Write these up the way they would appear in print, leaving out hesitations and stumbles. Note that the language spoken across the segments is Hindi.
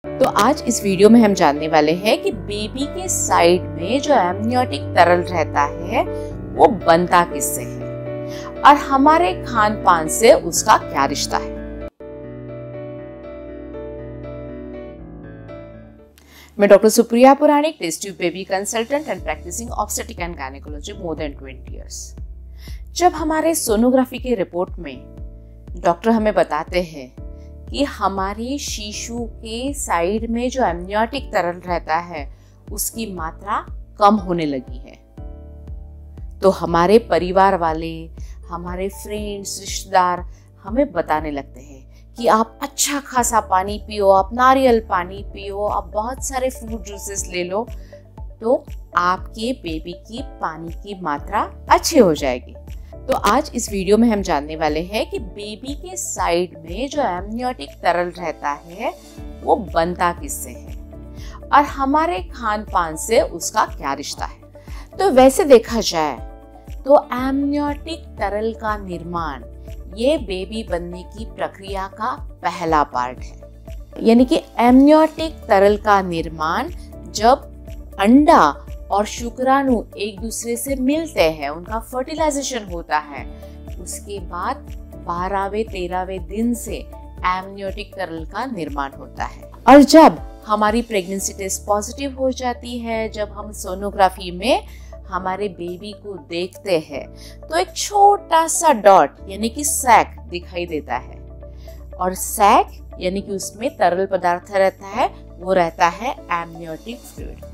तो आज इस वीडियो में हम जानने वाले हैं कि बेबी के साइड में जो एमनियोटिक तरल रहता है वो बनता किससे है और हमारे खान पान से उसका क्या रिश्ता है। मैं doctor Supriya Puranik, test tube baby consultant and practising obstetric and gynaecology more than 20 years। जब हमारे सोनोग्राफी के रिपोर्ट में डॉक्टर हमें बताते हैं कि हमारे शिशु के साइड में जो एमनियोटिक तरल रहता है उसकी मात्रा कम होने लगी है, तो हमारे परिवार वाले, हमारे फ्रेंड्स, रिश्तेदार हमें बताने लगते हैं कि आप अच्छा खासा पानी पियो, आप नारियल पानी पियो, आप बहुत सारे फ्रूट जूसेस ले लो, तो आपके बेबी की पानी की मात्रा अच्छी हो जाएगी। तो आज इस वीडियो में हम जानने वाले हैं कि बेबी के साइड में जो एमनियोटिक तरल रहता है वो बनता किससे है और हमारे खान पान से उसका क्या रिश्ता है। तो वैसे देखा जाए तो एमनियोटिक तरल का निर्माण ये बेबी बनने की प्रक्रिया का पहला पार्ट है। यानी कि एमनियोटिक तरल का निर्माण जब अंडा और शुक्राणु एक दूसरे से मिलते हैं, उनका फर्टिलाइजेशन होता है, उसके बाद 12वें 13वें दिन से एमनियोटिक तरल का निर्माण होता है। और जब हमारी प्रेगनेंसी टेस्ट पॉजिटिव हो जाती है, जब हम सोनोग्राफी में हमारे बेबी को देखते हैं तो एक छोटा सा डॉट यानी कि सैक दिखाई देता है, और सैक यानी कि उसमें तरल पदार्थ रहता है, वो रहता है एमनियोटिक फ्लूइड।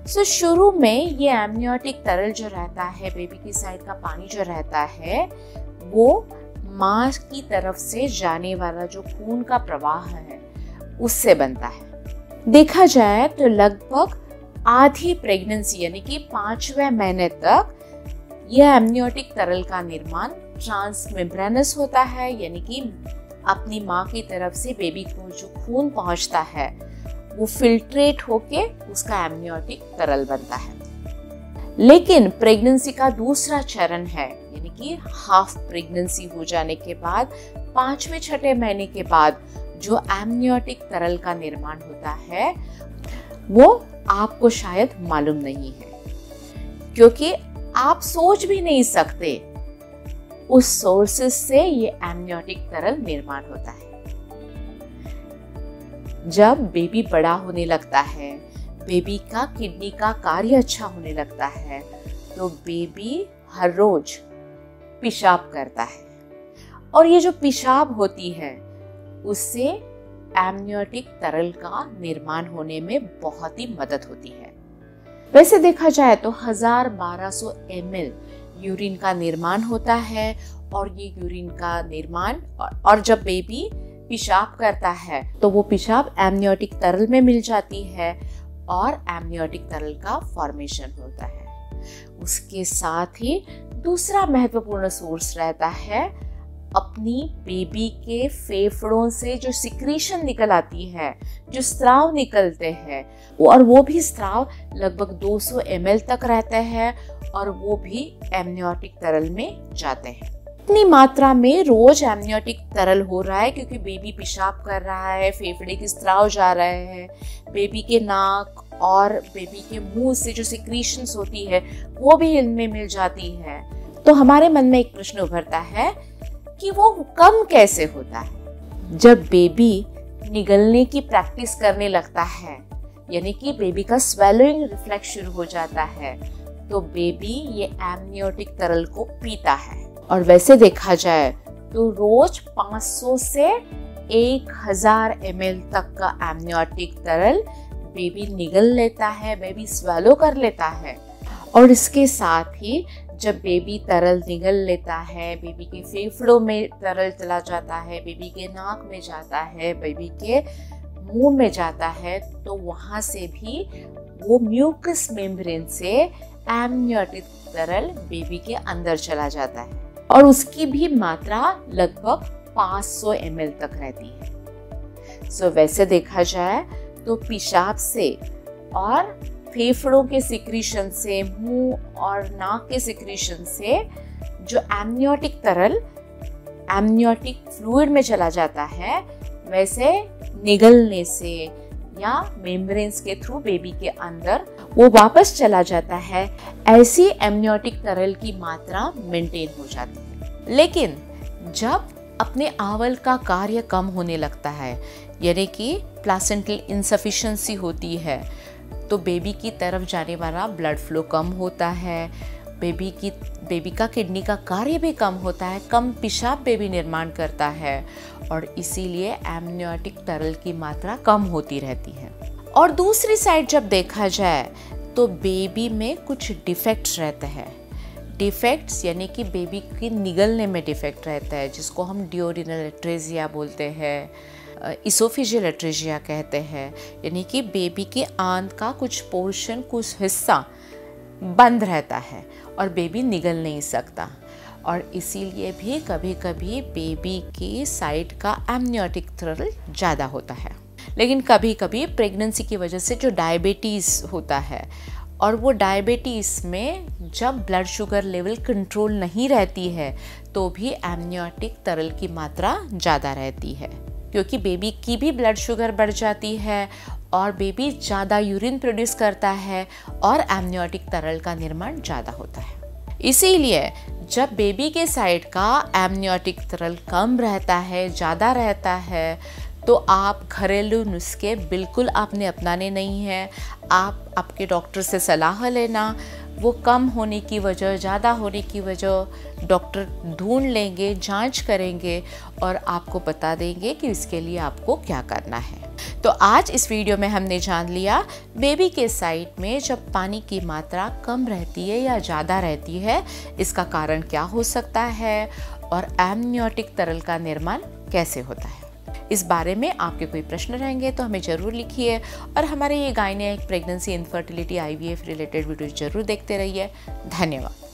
सो शुरू में ये एमनियोटिक तरल जो रहता है, बेबी की साइड का पानी जो रहता है, वो माँ की तरफ से जाने वाला जो खून का प्रवाह है उससे बनता है। देखा जाए तो लगभग आधी प्रेगनेंसी यानी कि 5वें महीने तक यह एमनियोटिक तरल का निर्माण ट्रांसमेम्ब्रेनस होता है, यानी कि अपनी माँ की तरफ से बेबी को जो खून पहुँचता है वो फिल्ट्रेट होके उसका एमनियोटिक तरल बनता है। लेकिन प्रेगनेंसी का दूसरा चरण है, यानी कि हाफ प्रेगनेंसी हो जाने के बाद 5वें 6ठे महीने के बाद जो एमनियोटिक तरल का निर्माण होता है वो आपको शायद मालूम नहीं है, क्योंकि आप सोच भी नहीं सकते उस सोर्सेस से ये एमनियोटिक तरल निर्माण होता है। जब बेबी बड़ा होने लगता है, बेबी का किडनी का कार्य अच्छा होने लगता है, तो बेबी हर रोज पेशाब करता है, और ये जो पेशाब होती है उससे एमनियोटिक तरल का निर्माण होने में बहुत ही मदद होती है। वैसे देखा जाए तो 1200 ml यूरिन का निर्माण होता है, और ये यूरिन का निर्माण और जब बेबी पेशाब करता है तो वो पेशाब एमनियोटिक तरल में मिल जाती है और एमनियोटिक तरल का फॉर्मेशन होता है। उसके साथ ही दूसरा महत्वपूर्ण सोर्स रहता है अपनी बेबी के फेफड़ों से जो सिक्रीशन निकल आती है, जो स्राव निकलते हैं, और वो भी स्राव लगभग 200 ml तक रहते हैं, और वो भी एमनियोटिक तरल में जाते हैं। इतनी मात्रा में रोज एमनियोटिक तरल हो रहा है क्योंकि बेबी पेशाब कर रहा है, फेफड़े के स्राव जा रहे हैं, बेबी के नाक और बेबी के मुंह से जो सिक्रीशंस होती है वो भी इनमें मिल जाती है। तो हमारे मन में एक प्रश्न उभरता है कि वो कम कैसे होता है। जब बेबी निगलने की प्रैक्टिस करने लगता है, यानी कि बेबी का स्वेलोइंग रिफ्लेक्स शुरू हो जाता है, तो बेबी ये एमनियोटिक तरल को पीता है। और वैसे देखा जाए तो रोज 500 से 1000 ml तक का एमनियोटिक तरल बेबी निगल लेता है, बेबी स्वेलो कर लेता है। और इसके साथ ही जब बेबी तरल निगल लेता है, बेबी के फेफड़ों में तरल चला जाता है, बेबी के नाक में जाता है, बेबी के मुंह में जाता है, तो वहां से भी वो म्यूकस मेम्ब्रेन से एमनियोटिक तरल बेबी के अंदर चला जाता है, और उसकी भी मात्रा लगभग 500 ml तक रहती है। सो वैसे देखा जाए तो पेशाब से और फेफड़ों के सिक्रीशन से, मुंह और नाक के सिक्रीशन से जो एमनियोटिक तरल एमनियोटिक फ्लूइड में चला जाता है, वैसे निगलने से या मेम्ब्रेन्स के थ्रू बेबी के अंदर वो वापस चला जाता है, ऐसी एमनियोटिक तरल की मात्रा मेंटेन हो जाती है। लेकिन जब अपने आवल का कार्य कम होने लगता है, यानी कि प्लासेंटल इनसफिशिएंसी होती है, तो बेबी की तरफ जाने वाला ब्लड फ्लो कम होता है, बेबी का किडनी का कार्य भी कम होता है, कम पेशाब बेबी निर्माण करता है और इसीलिए एमनियोटिक तरल की मात्रा कम होती रहती है। और दूसरी साइड जब देखा जाए तो बेबी में कुछ डिफेक्ट्स रहते हैं। डिफेक्ट्स यानी कि बेबी की निगलने में डिफेक्ट रहता है, जिसको हम डियोरिनल एट्रेजिया बोलते हैं, इसोफेजियल एट्रेजिया कहते हैं, यानी कि बेबी के आंत का कुछ पोर्शन, कुछ हिस्सा बंद रहता है और बेबी निगल नहीं सकता। और इसीलिए भी कभी कभी बेबी की साइड का एमनियोटिक तरल ज़्यादा होता है। लेकिन कभी कभी प्रेगनेंसी की वजह से जो डायबिटीज़ होता है, और वो डायबिटीज़ में जब ब्लड शुगर लेवल कंट्रोल नहीं रहती है तो भी एमनियोटिक तरल की मात्रा ज़्यादा रहती है, क्योंकि बेबी की भी ब्लड शुगर बढ़ जाती है और बेबी ज़्यादा यूरिन प्रोड्यूस करता है और एमनियोटिक तरल का निर्माण ज़्यादा होता है। इसीलिए जब बेबी के साइड का एमनियोटिक तरल कम रहता है, ज़्यादा रहता है, तो आप घरेलू नुस्खे बिल्कुल आपने अपनाने नहीं हैं। आप आपके डॉक्टर से सलाह लेना, वो कम होने की वजह, ज़्यादा होने की वजह डॉक्टर ढूंढ लेंगे, जांच करेंगे और आपको बता देंगे कि इसके लिए आपको क्या करना है। तो आज इस वीडियो में हमने जान लिया बेबी के साइड में जब पानी की मात्रा कम रहती है या ज़्यादा रहती है, इसका कारण क्या हो सकता है और एमनियोटिक तरल का निर्माण कैसे होता है। इस बारे में आपके कोई प्रश्न रहेंगे तो हमें ज़रूर लिखिए और हमारे ये gynaec, pregnancy, infertility, IVF related video ज़रूर देखते रहिए। धन्यवाद।